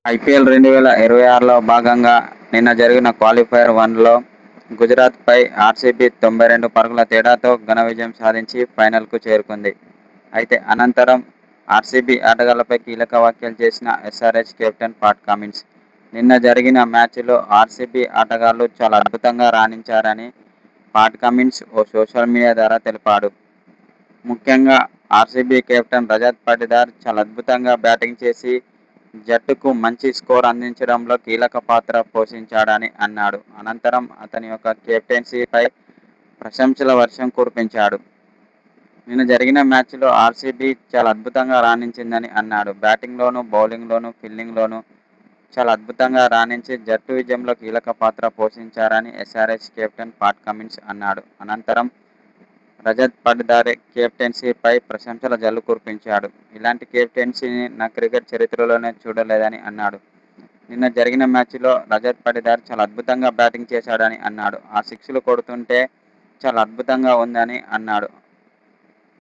IPL 2026లో భాగంగా నిన్న జరిగిన క్వాలిఫైయర్ 1లో గుజరాత్పై ఆర్సీబీ 92 పరుగుల తేడాతో ఘన విజయం సాధించి ఫైనల్కు చేరుకుంది. అయితే అనంతరం ఆర్సీబీ ఆటగాళ్లపై కీలక వ్యాఖ్యలు చేసిన ఎస్ఆర్హెచ్ కెప్టెన్ పాట్ కమిన్స్. నిన్న జరిగిన మ్యాచ్లో ఆర్సీబీ ఆటగాళ్లు చాలా అద్భుతంగా రాణించారని పాట్ కమిన్స్ ఓ సోషల్ మీడియా ద్వారా తెలిపాడు. ముఖ్యంగా ఆర్సీబీ కెప్టెన్ రజత్ పాటిదార్ చాలా అద్భుతంగా బ్యాటింగ్ చేసి జట్టుకు మంచి స్కోర్ అందించడంలో కీలక పాత్ర పోషించాడని అన్నాడు. అనంతరం అతని యొక్క కెప్టెన్సీపై ప్రశంసల వర్షం కురిపించాడు. నిన్న జరిగిన మ్యాచ్లో ఆర్సీబీ చాలా అద్భుతంగా రాణించిందని అన్నాడు. బ్యాటింగ్లోనూ, బౌలింగ్లోనూ, ఫీల్డింగ్లోనూ చాలా అద్భుతంగా రాణించి జట్టు విజయంలో కీలక పాత్ర పోషించారని ఎస్ఆర్హెచ్ కెప్టెన్ పాట్ కమిన్స్ అన్నాడు. అనంతరం రజత్ పాటిదార్ కెప్టెన్సీపై ప్రశంసల జల్లు కురిపించాడు. ఇలాంటి కెప్టెన్సీని నా క్రికెట్ చరిత్రలోనే చూడలేదని అన్నాడు. నిన్న జరిగిన మ్యాచ్లో రజత్ పాటిదార్ చాలా అద్భుతంగా బ్యాటింగ్ చేశాడని అన్నాడు. ఆ సిక్స్లు కొడుతుంటే చాలా అద్భుతంగా ఉందని అన్నాడు.